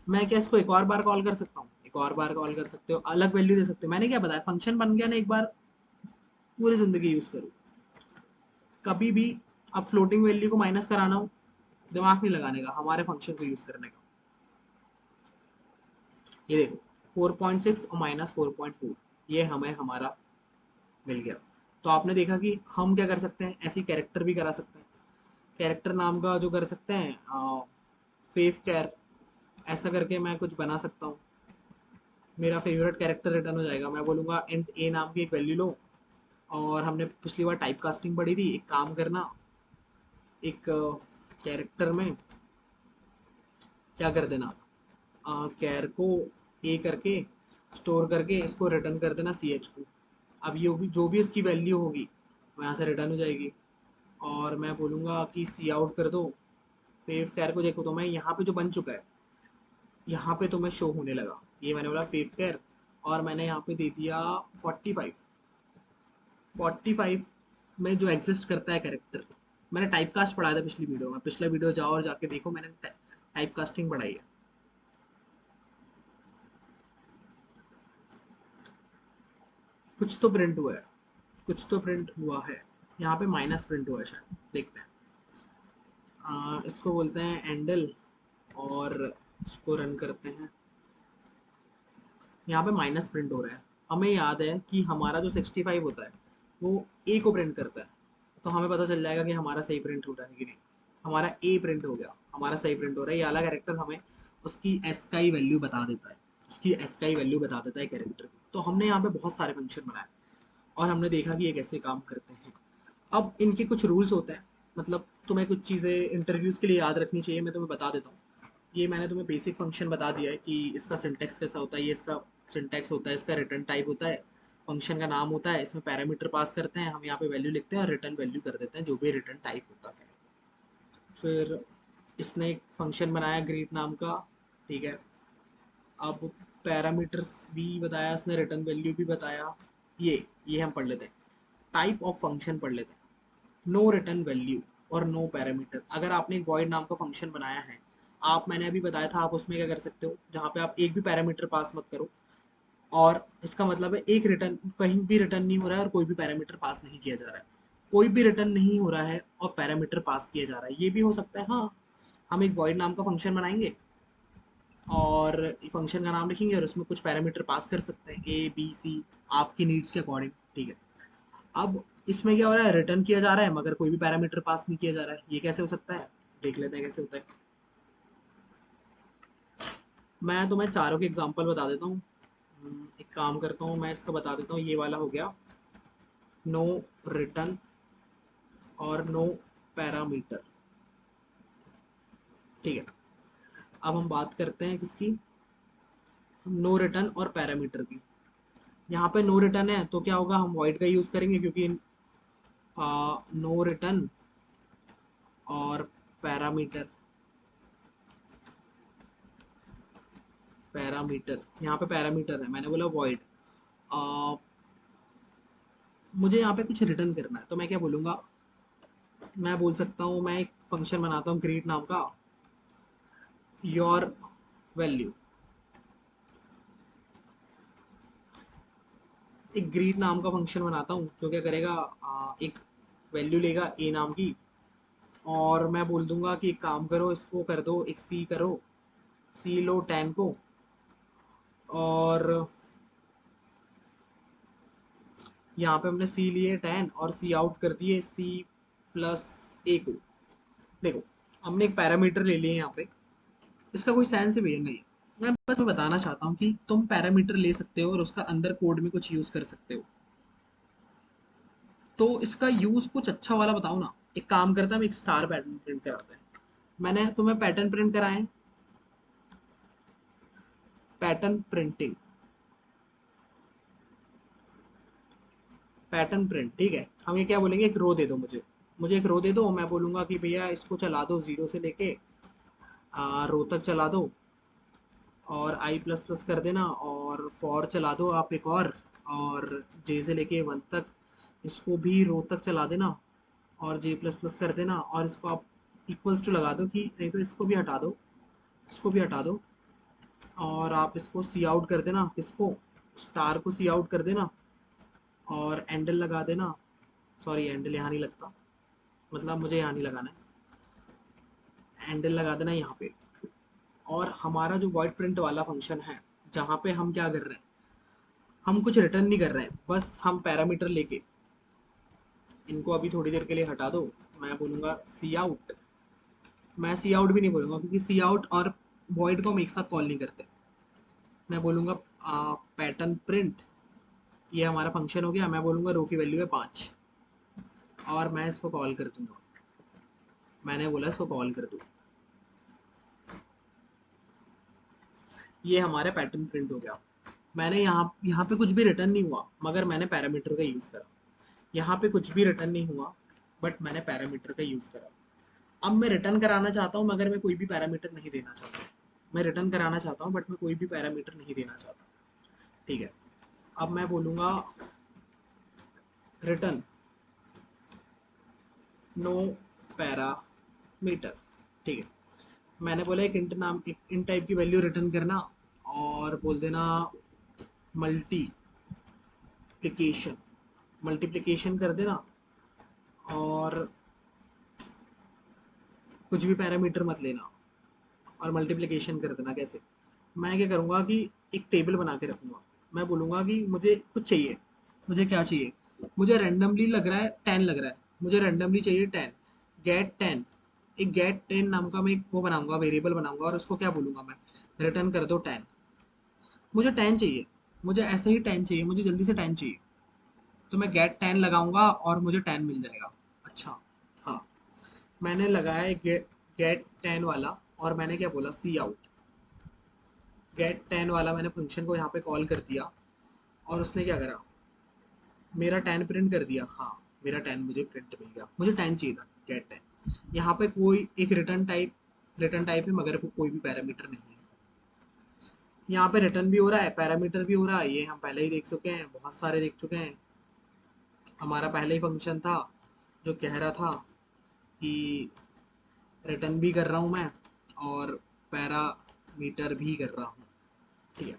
मैं क्या इसको एक और बार कॉल कर सकता हूँ, एक और बार कॉल कर सकते हो, अलग वैल्यू दे सकते हो। मैंने क्या बताया, फंक्शन बन गया ना एक बार, पूरी जिंदगी यूज करो। कभी भी अब फ्लोटिंग वैल्यू को माइनस कराना हो, दिमाग नहीं लगाने का, हमारे फंक्शन को यूज करने का। ये देखो 4.6 और -4.4, ये हमें हमारा मिल गया। तो आपने देखा कि हम क्या कर सकते हैं, ऐसी कैरेक्टर भी करा सकते हैं। कैरेक्टर नाम का जो कर सकते हैं, फेव कैर, ऐसा करके मैं कुछ बना सकता हूँ। मेरा फेवरेट कैरेक्टर रिटर्न हो जाएगा। मैं बोलूँगा इंट ए नाम की एक वैल्यू लो। और हमने पिछली बार टाइप कास्टिंग पढ़ी थी, एक काम करना, एक कैरेक्टर में क्या कर देना, कैर को ए करके स्टोर करके इसको रिटर्न कर देना सी एच को। अब ये भी जो भी इसकी वैल्यू होगी वो यहाँ से रिटर्न हो जाएगी। और मैं बोलूँगा कि सी आउट कर दो फेव कैर को। देखो तो मैं यहाँ पे जो बन चुका है, यहाँ पे तो मैं शो होने लगा, ये मैंने बोला फेव कैर, और मैंने यहाँ पे दे दिया 45। 45 में जो एग्जिस्ट करता है कैरेक्टर, मैंने टाइप कास्ट पढ़ाया था पिछली वीडियो में, पिछला वीडियो जाओ और जाके देखो, मैंने टाइप कास्टिंग पढ़ाई है। कुछ तो प्रिंट हुआ है, कुछ तो प्रिंट हुआ है, यहाँ पे माइनस प्रिंट हुआ है शायद, देखते हैं। इसको बोलते हैं एंडल और इसको रन करते हैं। यहाँ पे माइनस प्रिंट हो रहा है। हमें याद है कि हमारा जो 65 होता है वो ए को प्रिंट करता है, तो हमें पता चल जाएगा कि हमारा सही प्रिंट हो रहा है कि नहीं। हमारा ए प्रिंट हो गया, हमारा सही प्रिंट हो रहा है। ये वाला कैरेक्टर हमें उसकी एस का ही वैल्यू बता देता है, उसकी एस का ही वैल्यू बता देता है कैरेक्टर की। तो हमने यहाँ पे बहुत सारे फंक्शन बनाए और हमने देखा कि ये कैसे काम करते हैं। अब इनके कुछ रूल्स होते हैं, मतलब तुम्हें कुछ चीज़ें इंटरव्यूज़ के लिए याद रखनी चाहिए, मैं तुम्हें बता देता हूँ। ये मैंने तुम्हें बेसिक फंक्शन बता दिया है कि इसका सिंटैक्स कैसा होता है, ये इसका सिंटैक्स होता है, इसका रिटर्न टाइप होता है, फंक्शन का नाम होता है, इसमें पैरामीटर पास करते हैं, हम यहाँ पे वैल्यू लिखते हैं और रिटर्न वैल्यू कर देते हैं जो भी रिटर्न टाइप होता है। फिर इसने एक फंक्शन बनाया ग्रीट नाम का, ठीक है। अब पैरामीटर्स भी बताया इसने, रिटर्न वैल्यू भी बताया। ये हम पढ़ लेते हैं। टाइप ऑफ फंक्शन पढ़ लेते हैं। नो रिटर्न वैल्यू और नो पैरामीटर। अगर आपने एक वॉइड नाम का फंक्शन बनाया है, आप, मैंने अभी बताया था, आप उसमें क्या कर सकते हो, जहाँ पे आप एक भी पैरामीटर पास मत करो, और इसका मतलब है एक रिटर्न, कहीं भी रिटर्न नहीं हो रहा है और कोई भी पैरामीटर पास नहीं किया जा रहा है। कोई भी रिटर्न नहीं हो रहा है और पैरामीटर पास किया जा रहा है, ये भी हो सकता है। हाँ, हम एक वॉइड नाम का फंक्शन बनाएंगे और फंक्शन का नाम लिखेंगे और उसमें कुछ पैरामीटर पास कर सकते हैं, ए बी सी, आपकी नीड्स के अकॉर्डिंग, ठीक है। अब इसमें क्या हो रहा है, रिटर्न किया जा रहा है मगर कोई भी पैरामीटर पास नहीं किया जा रहा है, ये कैसे हो सकता है, देख लेते हैं कैसे होता है। मैं तुम्हें चारों के एग्जांपल बता देता हूँ। एक काम करता हूँ, मैं इसका बता देता हूँ। ये वाला हो गया नो रिटर्न और नो पैरामीटर, ठीक है। अब हम बात करते हैं किसकी, नो रिटर्न और पैरामीटर की। यहाँ पे नो रिटर्न है तो क्या होगा, हम वॉइड का यूज़ करेंगे क्योंकि नो रिटर्न और पैरामीटर, पैरामीटर यहाँ पे पैरामीटर है, मैंने बोला वॉइड। मुझे यहाँ पे कुछ रिटर्न करना है तो मैं क्या बोलूँगा, मैं बोल सकता हूँ, मैं एक फंक्शन बनाता हूँ ग्रीट नाम का, योर वैल्यू। एक ग्रीट नाम का फंक्शन बनाता हूँ जो क्या करेगा, एक वैल्यू लेगा ए नाम की, और मैं बोल दूंगा कि एक काम करो, इसको कर दो एक सी करो, सी लो 10 को, और यहाँ पे हमने सी लिए 10 और सी आउट कर दिए सी प्लस ए को। देखो, हमने एक पैरामीटर ले लिए यहाँ पे, इसका कोई साइंस से नहीं है। मैं बस मैं बताना चाहता हूँ कि तुम पैरामीटर ले सकते हो और उसका अंदर कोड में कुछ यूज़ कर सकते हो। तो इसका यूज़ कुछ अच्छा वाला बताओ ना। एक काम करता है, हम एक स्टार पैटर्न प्रिंट कराते हैं। मैंने तुम्हें पैटर्न प्रिंट कराए, पैटर्न प्रिंटिंग, पैटर्न प्रिंट, ठीक है। हम ये क्या बोलेंगे, एक रो दे दो मुझे, मुझे एक रो दे दो, मैं बोलूँगा कि भैया इसको चला दो जीरो से लेके रो तक चला दो, और आई प्लस प्लस कर देना, और फॉर चला दो आप एक और जे से लेके वन तक इसको भी रो तक चला देना, और जे प्लस प्लस कर देना, और इसको आप इक्वल्स टू लगा दो, कि नहीं तो इसको भी हटा दो, इसको भी हटा दो, और आप इसको सी आउट कर देना, किसको, स्टार को सी आउट कर देना, और एंडल लगा देना। सॉरी, एंडल यहाँ नहीं लगता, मतलब मुझे यहाँ नहीं लगाना है, एंडल लगा देना यहाँ पे। और हमारा जो वॉइड प्रिंट वाला फंक्शन है, जहाँ पे हम क्या कर रहे हैं, हम कुछ रिटर्न नहीं कर रहे हैं, बस हम पैरामीटर लेके इनको अभी थोड़ी देर के लिए हटा दो। मैं बोलूँगा सी आउट, मैं सी आउट भी नहीं बोलूँगा क्योंकि सी आउट और वॉइड को हम एक साथ कॉल नहीं करते। मैं बोलूँगा पैटर्न प्रिंट, ये हमारा फंक्शन हो गया। मैं बोलूँगा रो की वैल्यू है 5 और मैं इसको कॉल कर दूंगा, मैंने बोला इसको कॉल कर दूँ। ये हमारा पैटर्न प्रिंट हो गया। मैंने यहाँ यहाँ पे कुछ भी रिटर्न नहीं हुआ मगर मैंने पैरामीटर का यूज़ करा। यहाँ पे कुछ भी रिटर्न नहीं हुआ बट मैंने पैरामीटर का यूज़ करा। अब मैं रिटर्न कराना चाहता हूँ मगर मैं कोई भी पैरामीटर नहीं देना चाहता। मैं रिटर्न कराना चाहता हूँ बट मैं कोई भी पैरामीटर नहीं देना चाहता, ठीक है। अब मैं बोलूँगा रिटर्न नो पैरामीटर, ठीक है। मैंने बोला एक इंट नाम, एक इन टाइप की वैल्यू रिटर्न करना, और बोल देना मल्टीप्लिकेशन, मल्टीप्लिकेशन कर देना, और कुछ भी पैरामीटर मत लेना, और मल्टीप्लिकेशन कर देना। कैसे, मैं क्या करूँगा कि एक टेबल बना के रखूँगा। मैं बोलूँगा कि मुझे कुछ चाहिए, मुझे क्या चाहिए, मुझे रैंडमली लग रहा है 10 लग रहा है, मुझे रैंडमली चाहिए 10, गेट 10। एक गेट 10 नाम का मैं एक वो बनाऊंगा, वेरिएबल बनाऊंगा, और उसको क्या बोलूँगा मैं, रिटर्न कर दो 10। मुझे 10 चाहिए, मुझे ऐसे ही 10 चाहिए, मुझे जल्दी से 10 चाहिए, तो मैं गेट 10 लगाऊंगा और मुझे 10 मिल जाएगा। अच्छा, हाँ। मैंने लगाया गेट 10 वाला, और मैंने क्या बोला, सी आउट। गेट 10 वाला मैंने फंक्शन को यहाँ पे कॉल कर दिया, और उसने क्या करा, मेरा 10 प्रिंट कर दिया। हाँ, मेरा 10 मुझे प्रिंट मिल गया, मुझे 10 चाहिए था, गेट 10। यहाँ पे कोई एक रिटर्न टाइप है, मगर वो कोई भी पैरामीटर नहीं है। यहाँ पे रिटर्न भी हो रहा है, पैरामीटर भी हो रहा है, ये हम पहले ही देख चुके हैं, बहुत सारे देख चुके हैं। हमारा पहले ही फंक्शन था जो कह रहा था कि रिटर्न भी कर रहा हूँ मैं, और पैरामीटर भी कर रहा हूँ। ठीक है,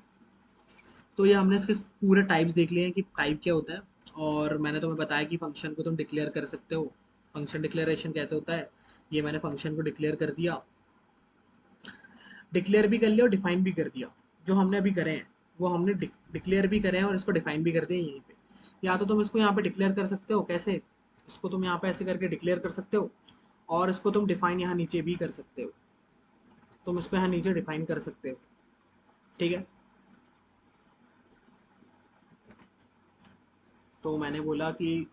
तो ये हमने इसके पूरे टाइप्स देख लिए हैं कि टाइप क्या होता है। और मैंने तुम्हें बताया कि फंक्शन को तुम डिक्लेयर कर सकते हो, फंक्शन डिक्लेरेशन कैसे होता है। ये मैंने फंक्शन को डिक्लेयर कर दिया, डिक्लेयर भी कर लिया और डिफाइन भी कर दिया। जो हमने अभी करे हैं वो हमने डिक्लेयर भी करे हैं और इसको डिफाइन भी कर दिया यहीं पे। या तो तुम इसको यहाँ पे डिक्लेयर कर सकते हो, कैसे, इसको तुम यहाँ पे ऐसे करके डिक्लेयर कर सकते हो, और इसको तुम डिफाइन यहाँ नीचे भी कर सकते हो। तुम इसको यहाँ नीचे डिफाइन कर सकते हो। ठीक है, तो मैंने बोला कि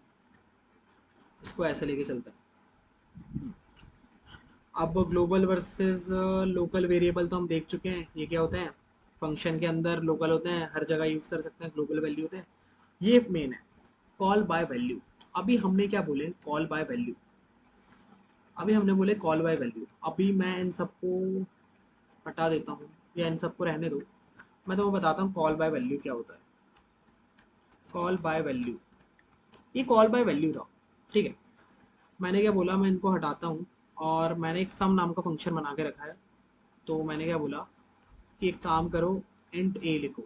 इसको ऐसे लेके चलते हैं। अब ग्लोबल वर्सेस लोकल वेरिएबल तो हम देख चुके हैं, ये क्या होते हैं। फंक्शन के अंदर लोकल होते हैं, हर जगह यूज़ कर सकते हैं, ग्लोबल वैल्यू होते हैं। ये मेन है। कॉल बाय वैल्यू, अभी हमने क्या बोले, कॉल बाय वैल्यू। अभी हमने बोले कॉल बाय वैल्यू। अभी मैं इन सबको हटा देता हूँ, या इन सबको रहने दो। मैं तुम्हें बताता हूँ कॉल बाय वैल्यू क्या होता है। कॉल बाय वैल्यू, ये कॉल बाय वैल्यू था। ठीक है, मैंने क्या बोला, मैं इनको हटाता हूँ, और मैंने एक सम नाम का फंक्शन बना के रखा है। तो मैंने क्या बोला कि एक काम करो, इंट ए लिखो,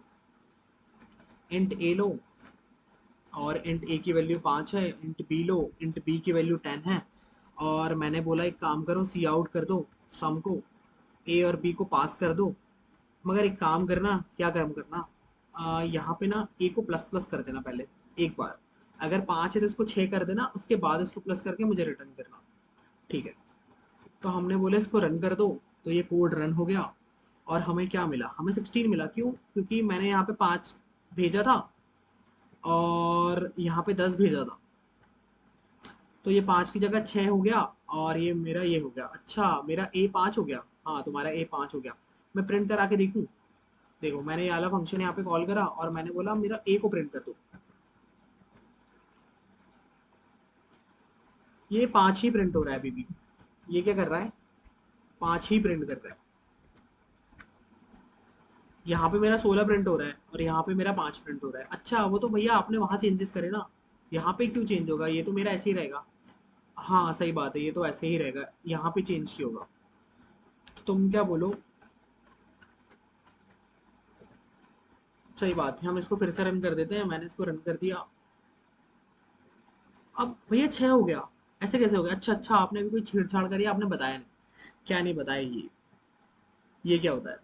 इंट ए लो, और इंट ए की वैल्यू 5 है, इंट बी लो, इंट बी की वैल्यू 10 है। और मैंने बोला एक काम करो, सी आउट कर दो सम को, ए और बी को पास कर दो। मगर एक काम करना, क्या काम करना, यहाँ पे ना ए को प्लस प्लस कर देना पहले एक बार। अगर 5 है तो उसको 6 कर देना, उसके बाद उसको प्लस करके मुझे रिटर्न करना। ठीक है, तो हमने बोले इसको रन कर दो। तो ये कोड रन हो गया, और हमें क्या मिला, हमें 16 मिला। क्यों, क्योंकि मैंने यहाँ पे 5 भेजा था, और यहाँ पे 10 भेजा था। तो ये 5 की जगह 6 हो गया, और ये मेरा ये हो गया। अच्छा, मेरा ए 5 हो गया। हाँ, तुम्हारा ए 5 हो गया। मैं प्रिंट करा के देखूँ। देखो, मैंने ये वाला फंक्शन यहाँ पे कॉल करा, और मैंने बोला मेरा ए को प्रिंट कर दो। ये 5 ही प्रिंट हो रहा है अभी भी। ये क्या कर रहा है, 5 ही प्रिंट कर रहा है। यहाँ पे मेरा 16 प्रिंट हो रहा है, और यहाँ पे मेरा 5 प्रिंट हो रहा है। अच्छा, वो तो भैया आपने वहाँ चेंजेस करे ना, यहाँ पे क्यों चेंज होगा, ये तो मेरा ऐसे ही रहेगा। हाँ, सही बात है, ये तो ऐसे ही रहेगा, यहाँ पे चेंज क्यों होगा। तो तुम क्या बोलो, सही बात है, हम इसको फिर से रन कर देते हैं। मैंने इसको रन कर दिया। अब भैया 6 हो गया, ऐसे कैसे हो गया। अच्छा अच्छा, आपने अभी कोई छेड़छाड़ करी, आपने बताया नहीं। क्या नहीं बताया, ये क्या होता है।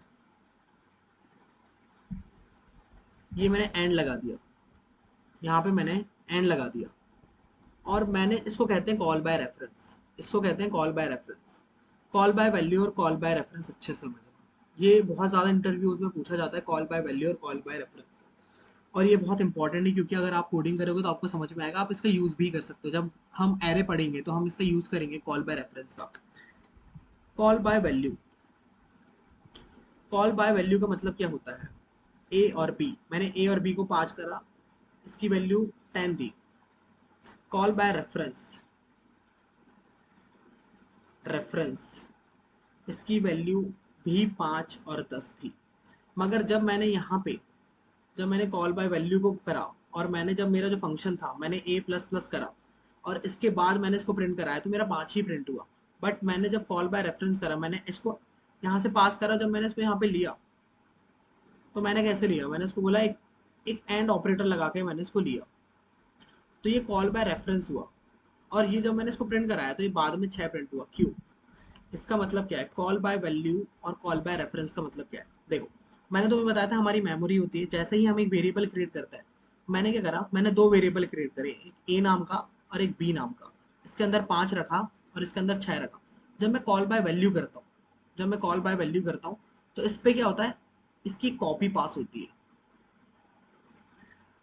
ये मैंने एंड लगा दिया, यहाँ पे मैंने एंड लगा दिया, और मैंने इसको कहते हैं कॉल बाय रेफरेंस। इसको कहते हैं call by reference. Call by value और कॉल बाय रेफरेंस अच्छे से समझना, ये बहुत ज़्यादा इंटरव्यूज में पूछा जाता है, कॉल बाय वैल्यू और कॉल बाय रेफरेंस। और ये बहुत इंपॉर्टेंट है, क्योंकि अगर आप कोडिंग करोगे तो आपको समझ में आएगा, आप इसका यूज़ भी कर सकते हो। जब हम एरे पढ़ेंगे तो हम इसका यूज़ करेंगे कॉल बाय रेफरेंस का। Call by value, call by value का मतलब क्या होता है, ए और बी, मैंने ए और बी को 5 करा, इसकी value 10 the. Call by reference, reference, इसकी वैल्यू भी 5 और 10 थी। मगर जब मैंने यहाँ पे, जब मैंने कॉल बाय वैल्यू को करा, और मैंने जब मेरा जो फंक्शन था मैंने ए प्लस प्लस करा, और इसके बाद मैंने इसको प्रिंट कराया, तो मेरा 5 ही प्रिंट हुआ। बट मैंने जब कॉल बाय रेफरेंस करा, मैंने इसको यहाँ से पास करा, जब मैंने इसको यहाँ पे लिया, तो मैंने कैसे लिया, मैंने इसको बोला एक एक एंड ऑपरेटर लगा के मैंने इसको लिया। तो ये कॉल बाय रेफरेंस हुआ। और ये जब मैंने इसको प्रिंट कराया तो ये बाद में 6 प्रिंट हुआ। क्यों, इसका मतलब क्या है, कॉल बाय वैल्यू और कॉल बाय रेफरेंस का मतलब क्या है। देखो, मैंने तुम्हें बताया था हमारी मेमोरी होती है, जैसे ही हम एक वेरिएबल क्रिएट करते हैं। मैंने क्या करा, मैंने 2 वेरिएबल क्रिएट करे, एक ए नाम का और एक बी नाम का। इसके अंदर 5 रखा, और इसके अंदर 6 रखा। जब मैं कॉल बाय वैल्यू करता हूँ, जब मैं कॉल बाय वैल्यू करता हूँ, तो इस पे क्या होता है, इसकी कॉपी पास होती है।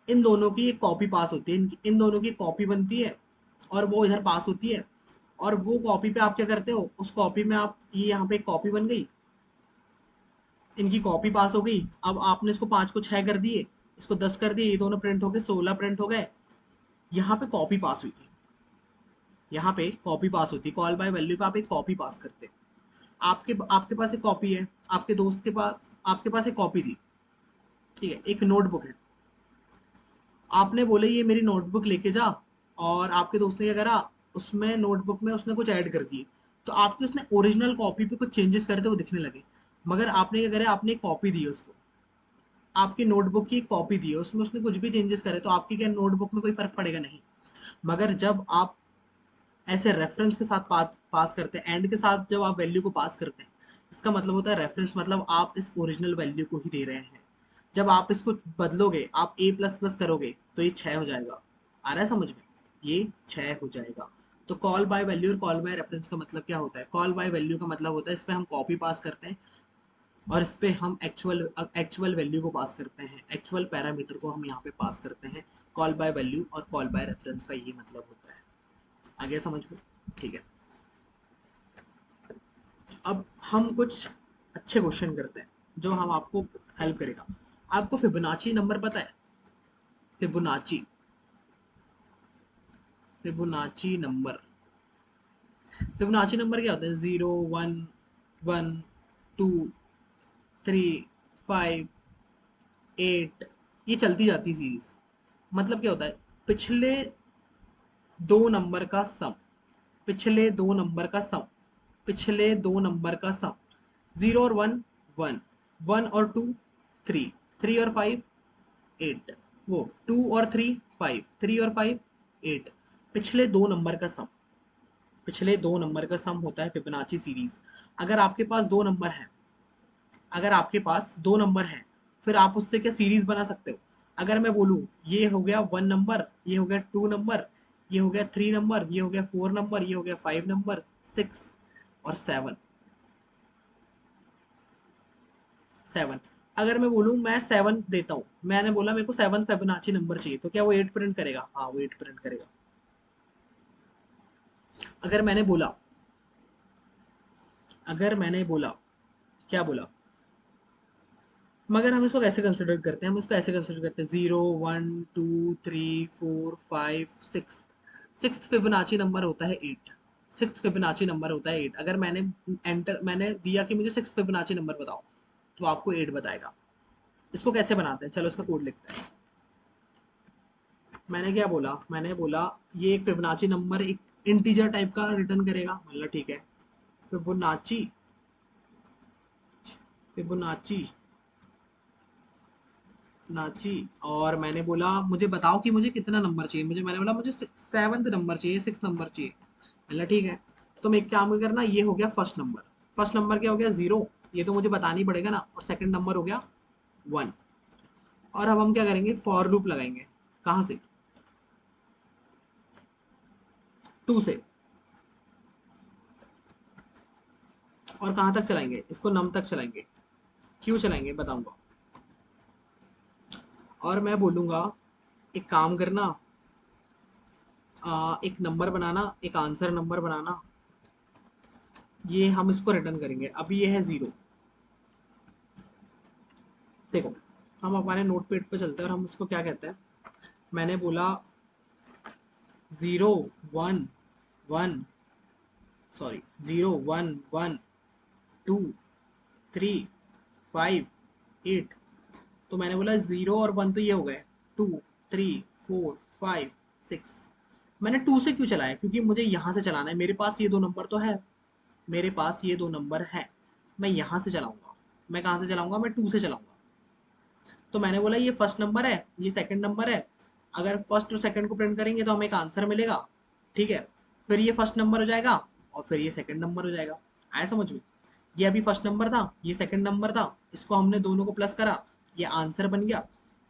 इन दोनों की एक कॉपी पास होती है, इन दोनों की कॉपी बनती है, और वो इधर पास होती है। और वो कॉपी पे आप क्या करते हो, उस कॉपी में आप, ये यहाँ पे एक कॉपी बन गई, इनकी कॉपी पास हो गई। अब आपने इसको 5 को 6 कर दिए, इसको 10 कर दिए, ये दोनों प्रिंट हो गए, 16 प्रिंट हो गए। यहाँ पे कॉपी पास हुई थी, यहाँ पे कॉपी पास होती, कॉल बाय वैल्यू पे आप एक कॉपी पास करते। आपके आपके पास एक कॉपी है, आपके दोस्त के पास, आपके पास एक कॉपी थी, ठीक है, एक नोटबुक है। आपने बोले ये मेरी नोटबुक लेके जा, और आपके दोस्त ने क्या करा, उसमें नोटबुक में उसने कुछ ऐड कर दिए, तो आपकी उसने ओरिजिनल कॉपी पे कुछ चेंजेस करे तो वो दिखने लगे। मगर आपने क्या करा, आपने एक कॉपी दी उसको, आपकी नोटबुक की एक कॉपी दी है, उसमें उसने कुछ भी चेंजेस करे तो आपकी क्या नोटबुक में कोई फर्क पड़ेगा नहीं। मगर जब आप ऐसे रेफरेंस के साथ पास करते हैं, एंड के साथ जब आप वैल्यू को पास करते हैं, इसका मतलब होता है रेफरेंस, मतलब आप इस ओरिजिनल वैल्यू को ही दे रहे हैं। जब आप इसको बदलोगे, आप ए प्लस प्लस करोगे तो ये 6 हो जाएगा। आ रहा है समझ में, ये 6 हो जाएगा। तो कॉल बाय वैल्यू और कॉल बाय रेफरेंस का मतलब क्या होता है, कॉल बाय वैल्यू का मतलब होता है इस पे हम कॉपी पास करते हैं, और इस पे हम एक्चुअल वैल्यू को पास करते हैं, एक्चुअल पैरामीटर को हम यहाँ पे पास करते हैं। कॉल बाय वैल्यू और कॉल बाय रेफरेंस का ये मतलब होता है। आ गया समझ में, ठीक है। अब हम कुछ अच्छे क्वेश्चन करते हैं जो हम आपको हेल्प करेगा। आपको फिबोनाची नंबर पता है, Fibonacci, Fibonacci number, Fibonacci number क्या होता है, 0 1 1 2 3 5 8, ये चलती जाती सीरीज। मतलब क्या होता है, पिछले दो नंबर का सम, पिछले दो नंबर का सम, पिछले दो नंबर का सम। 0 और 1 1, 1 और 2 3, 3 और 5 8, वो 2 और 3 5, 3 और 5 8, पिछले दो नंबर का सम, पिछले दो नंबर का सम होता है फिबोनाची सीरीज। अगर आपके पास दो नंबर है, अगर आपके पास दो नंबर है, फिर आप उससे क्या सीरीज बना सकते हो। अगर मैं बोलूँ ये हो गया 1 नंबर, ये हो गया 2 नंबर, ये हो गया 3 नंबर, ये हो गया 4 नंबर, ये हो गया 5 नंबर, 6 और 7, 7। अगर मैं बोलूँ मैं 7 देता हूँ, मैंने बोला मेरे को 7 फिबोनाची नंबर चाहिए, तो क्या वो 8 प्रिंट करेगा, हाँ वो 8 प्रिंट करेगा। अगर मैंने बोला, अगर मैंने बोला, क्या बोला, मगर हम इसको कैसे कंसिडर करते हैं, हम इसको ऐसे कंसिडर करते हैं, 0 1 2 3 4 5 6, सिक्स फिबोनाची नंबर होता है 8, सिक्स फिबोनाची नंबर होता है 8। अगर मैंने दिया कि मुझे सिक्स फिबोनाची नंबर बताओ, तो आपको 8 बताएगा। इसको कैसे बनाते हैं, चलो इसका कोड लिखते हैं। मैंने क्या बोला, मैंने बोला ये एक फिबोनाची नंबर एक इंटीजर टाइप का रिटर्न करेगा, मतलब ठीक है, फिबोनाची, फिबोनाची नाची। और मैंने बोला मुझे बताओ कि मुझे कितना नंबर चाहिए, मुझे, मैंने बोला मुझे 7th नंबर चाहिए, 6 नंबर चाहिए। मतलब ठीक है, तो मैं एक काम करना, ये हो गया फर्स्ट नंबर, फर्स्ट नंबर क्या हो गया 0, ये तो मुझे बताना ही पड़ेगा ना, और सेकंड नंबर हो गया 1। और अब हम क्या करेंगे, फॉर लूप लगाएंगे, कहाँ से, 2 से, और कहाँ तक चलाएंगे इसको, नम तक चलाएंगे। क्यों चलाएंगे बताऊंगा। और मैं बोलूंगा एक काम करना, एक नंबर बनाना, एक आंसर नंबर बनाना, ये हम इसको रिटर्न करेंगे। अभी ये है 0, देखो हम हमारे नोट पेड पे चलते हैं और हम इसको क्या कहते हैं। मैंने बोला 0 1 1, सॉरी 0 1 1 2 3 5 8, तो मैंने बोला 0 और 1 तो ये हो गए, 2 3 4 5 6। मैंने 2 से क्यों चलाया, क्योंकि मुझे यहाँ से चलाना है, मेरे पास ये दो नंबर तो है, मेरे पास ये दो नंबर है, मैं यहाँ से चलाऊंगा। मैं कहाँ से चलाऊंगा, मैं 2 से चलाऊंगा। तो मैंने बोला ये फर्स्ट नंबर है, ये सेकंड नंबर है, अगर फर्स्ट और सेकंड को प्रिंट करेंगे तो हमें एक आंसर मिलेगा, ठीक है। फिर ये फर्स्ट नंबर हो जाएगा, और फिर ये सेकंड नंबर हो जाएगा। आया समझ में, ये अभी फर्स्ट नंबर था, ये सेकंड नंबर था, इसको हमने दोनों को प्लस करा, ये आंसर बन गया।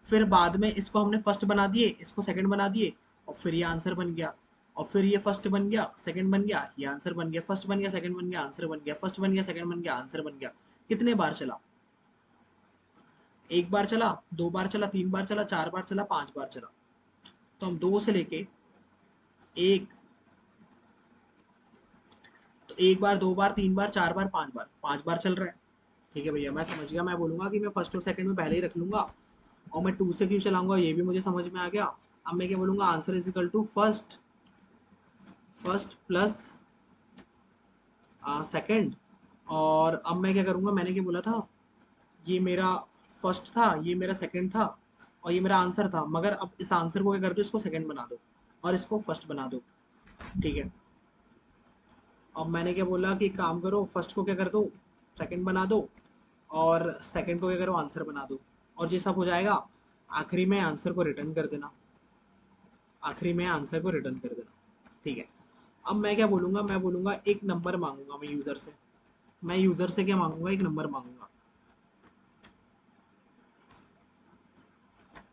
फिर बाद में इसको हमने फर्स्ट बना दिए, इसको सेकंड बना दिए, और फिर ये आंसर बन गया। और फिर ये फर्स्ट बन गया, सेकंड बन गया, ये आंसर बन गया, फर्स्ट बन गया, सेकंड बन गया, आंसर बन गया, फर्स्ट बन गया, सेकंड बन गया, आंसर बन गया। कितने बार चला, एक बार चला, दो बार चला, तीन बार चला, चार बार चला, पांच बार चला। तो हम दो से लेके एक, तो एक बार, दो बार, तीन बार, चार बार, पांच बार चल रहा है। ठीक है भैया, मैं समझ गया। मैं बोलूंगा कि मैं फर्स्ट और सेकंड में पहले ही रख लूंगा, और मैं टू से क्यों चलाऊंगा ये भी मुझे समझ में आ गया। अब मैं क्या बोलूंगा, answer is equal to first, first plus second. और अब मैं क्या करूंगा, मैंने क्या बोला था, ये मेरा फर्स्ट था, ये मेरा सेकंड था, और ये मेरा आंसर था। मगर अब इस आंसर को क्या कर दो, इसको सेकंड बना दो और इसको फर्स्ट बना दो। ठीक है। अब मैंने क्या बोला कि एक काम करो, फर्स्ट को क्या कर दो, सेकंड बना दो, और सेकंड को क्या करो, आंसर बना दो। और ये सब हो जाएगा, आखिरी में आंसर को रिटर्न कर देना, आखिरी में आंसर को रिटर्न कर देना। ठीक है। अब मैं क्या बोलूँगा, मैं बोलूँगा एक नंबर मांगूंगा मैं यूज़र से। मैं यूज़र से क्या मांगूंगा, एक नंबर मांगूंगा।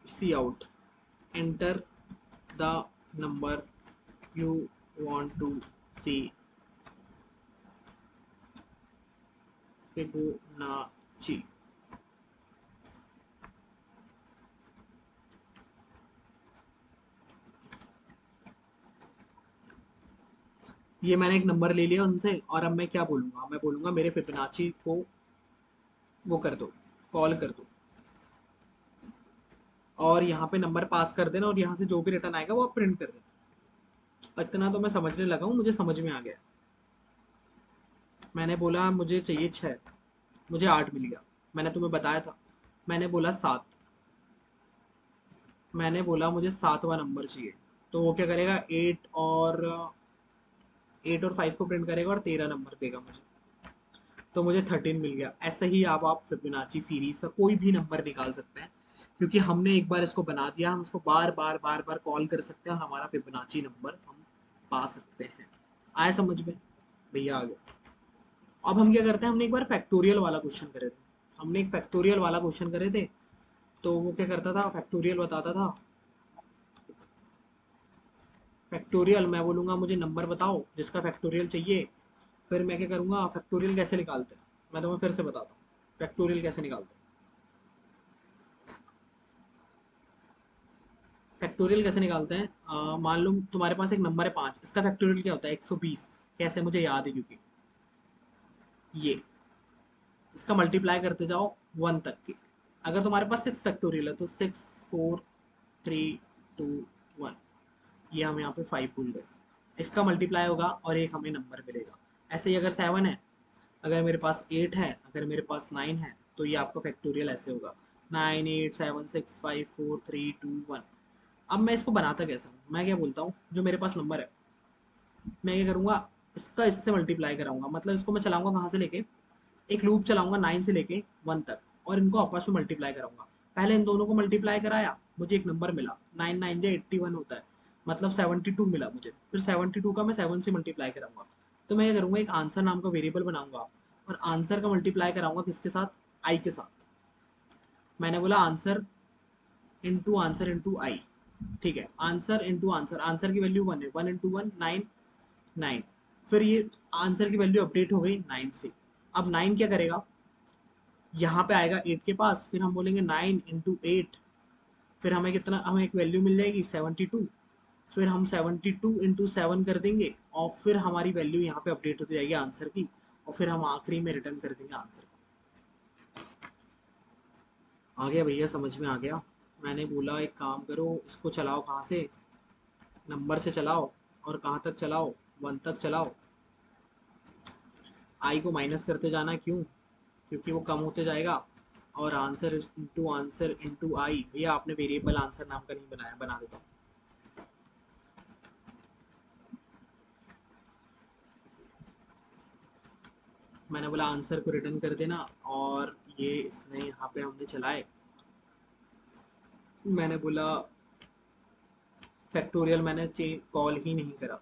C out, enter the number you want to see Fibonacci। ये मैंने एक नंबर ले लिया उनसे, और अब मैं क्या बोलूँगा, मैं बोलूँगा मेरे फिबोनाची को वो कर दो, कॉल कर दो, और यहाँ पे नंबर पास कर देना, और यहाँ से जो भी रिटर्न आएगा वो आप प्रिंट कर देना। इतना तो मैं समझने लगा हूँ, मुझे समझ में आ गया। मैंने बोला मुझे चाहिए 6, मुझे 8 मिल गया। मैंने तुम्हें बताया था, मैंने बोला 7, मैंने बोला मुझे 7वां नंबर चाहिए। तो वो क्या करेगा, 8 और 5 को प्रिंट करेगा और 13 नंबर देगा मुझे। तो मुझे 13 मिल गया। ऐसे ही आप फिबोनाची सीरीज का कोई भी नंबर निकाल सकते हैं, क्योंकि हमने एक बार इसको बना दिया, हम इसको बार बार बार बार कॉल कर सकते हैं और हमारा फिबोनाची नंबर हम पा सकते हैं। आया समझ में? भैया आ गया। अब हम क्या करते हैं, हमने एक बार फैक्टोरियल वाला क्वेश्चन करे थे, हमने एक फैक्टोरियल वाला क्वेश्चन करे थे। तो वो क्या करता था, फैक्टोरियल बताता था, फैक्टोरियल मैं बोलूँगा मुझे नंबर बताओ जिसका फैक्टोरियल चाहिए। फिर मैं क्या करूँगा, फैक्टोरियल कैसे निकालते हैं मैं तुम्हें फिर से बताता हूँ, फैक्टोरियल कैसे निकालते हैं। फैक्टोरियल कैसे निकालते हैं, मान लो तुम्हारे पास एक नंबर है 5, इसका फैक्टोरियल क्या होता है, 120। कैसे, मुझे याद है क्योंकि ये, इसका मल्टीप्लाई करते जाओ 1 तक के। अगर तुम्हारे पास 6 फैक्टोरियल है तो 6 4 3 2 1, ये हम यहाँ पे 5 भूल गए। इसका मल्टीप्लाई होगा और एक हमें नंबर मिलेगा। ऐसे ही अगर 7 है, अगर मेरे पास 8 है, अगर मेरे पास 9 है, तो ये आपका फैक्टोरियल ऐसे होगा, 9 8 7 6 5 4 3 2 1। अब मैं इसको बनाता कैसे हूँ, मैं क्या बोलता हूँ, जो मेरे पास नंबर है मैं क्या करूँगा, इसका इससे मल्टीप्लाई कराऊंगा। मतलब इसको मैं चलाऊंगा कहाँ से लेके, एक लूप चलाऊंगा 9 से लेके 1 तक, और इनको आपस में मल्टीप्लाई कराऊंगा। पहले इन दोनों को मल्टीप्लाई कराया, मुझे एक नंबर मिला, 9 9 जा 81 होता है, मतलब 72 मिला मुझे। फिर 72 का मैं 7 से मल्टीप्लाई कराऊंगा। तो मैं क्या करूँगा, एक आंसर नाम का वेरिएबल बनाऊंगा, और आंसर का मल्टीप्लाई कराऊंगा किसके साथ, आई के साथ। मैंने बोला आंसर इंटू आई। ठीक है, आंसर इंटू आंसर, आंसर की वैल्यू 1 है, 1 इंटू 1 9, 9। फिर ये आंसर की वैल्यू अपडेट हो गई 9 से। अब 9 क्या करेगा, यहाँ पे आएगा 8 के पास, फिर हम बोलेंगे 9 इंटू 8। फिर हमें कितना, हमें एक वैल्यू मिल जाएगी 72। फिर हम 72 इंटू 7 कर देंगे, और फिर हमारी वैल्यू यहाँ पे अपडेट होती जाएगी आंसर की, और फिर हम आखिरी में रिटर्न कर देंगे आंसर। आ गया भैया, समझ में आ गया। मैंने बोला एक काम करो, इसको चलाओ कहाँ से, नंबर से चलाओ, और कहाँ तक चलाओ, 1 तक चलाओ। आई को माइनस करते जाना, क्यों, क्योंकि वो कम होते जाएगा। और आंसर इंटू आई, भैया आपने वेरिएबल आंसर नाम का नहीं बनाया, बना देता हूँ। मैंने बोला आंसर को रिटर्न कर देना, और ये इसने यहाँ पे हमने चलाए। मैंने बोला फैक्टोरियल मैंने कॉल ही नहीं करा,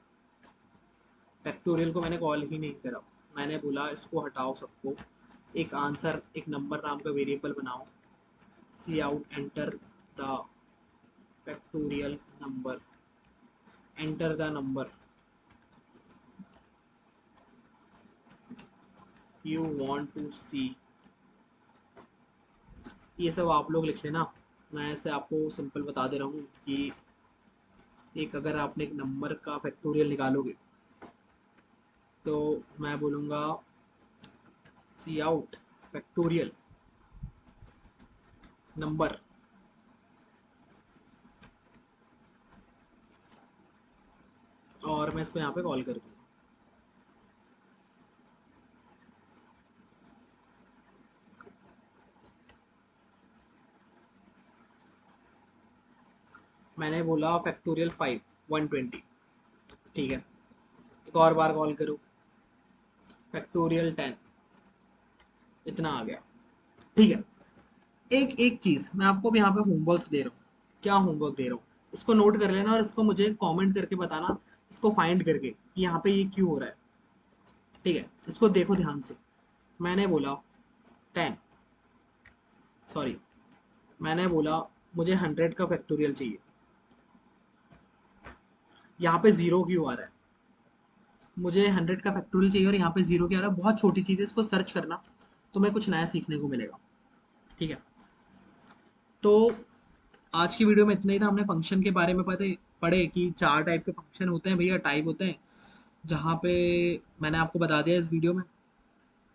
फैक्टोरियल को मैंने कॉल ही नहीं करा। मैंने बोला इसको हटाओ सबको, एक आंसर, एक नंबर नाम का वेरिएबल बनाओ, c out enter the factorial number, enter the number you want to see. ये सब आप लोग लिख लेना, मैं ऐसे आपको सिंपल बता दे रहा हूँ कि एक, अगर आपने एक नंबर का फैक्टोरियल निकालोगे, तो मैं बोलूँगा सी आउट फैक्टोरियल नंबर, और मैं इसको यहाँ पे कॉल कर दूँगा। मैंने बोला फैक्टोरियल 5 120, ठीक है। एक और बार कॉल करूँ, फैक्टोरियल 10, इतना आ गया, ठीक है। एक एक चीज़ मैं आपको भी यहाँ पे होमवर्क दे रहा हूँ। क्या होमवर्क दे रहा हूँ, इसको नोट कर लेना और इसको मुझे कमेंट करके बताना, इसको फाइंड करके कि यहाँ पे ये क्यों हो रहा है, ठीक है। इसको देखो ध्यान से। मैंने बोला 10, सॉरी, मैंने बोला मुझे 100 का फैक्टोरियल चाहिए। यहाँ पे जीरो क्यों आ रहा है, मुझे 100 का फैक्टोरियल चाहिए और यहाँ पे जीरो क्या आ रहा है। बहुत छोटी चीज़ है, इसको सर्च करना, तुम्हें कुछ नया सीखने को मिलेगा, ठीक है। तो आज की वीडियो में इतना ही था। हमने फंक्शन के बारे में पढ़े कि 4 टाइप के फंक्शन होते हैं भैया, टाइप होते हैं, जहाँ पे मैंने आपको बता दिया इस वीडियो में।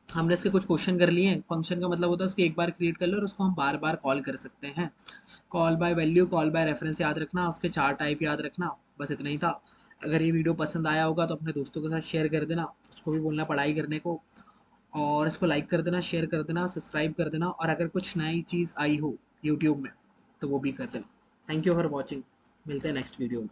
हमने इसके कुछ क्वेश्चन कर लिए हैं। फंक्शन का मतलब होता है उसको एक बार क्रिएट कर लो और उसको हम बार बार कॉल कर सकते हैं। Call by value, call by reference याद रखना, उसके 4 टाइप याद रखना, बस इतना ही था। अगर ये वीडियो पसंद आया होगा तो अपने दोस्तों के साथ शेयर कर देना, उसको भी बोलना पढ़ाई करने को, और इसको लाइक कर देना, शेयर कर देना, सब्सक्राइब कर देना, और अगर कुछ नई चीज़ आई हो यूट्यूब में तो वो भी कर देना। थैंक यू फॉर वॉचिंग, मिलते हैं नेक्स्ट वीडियो में।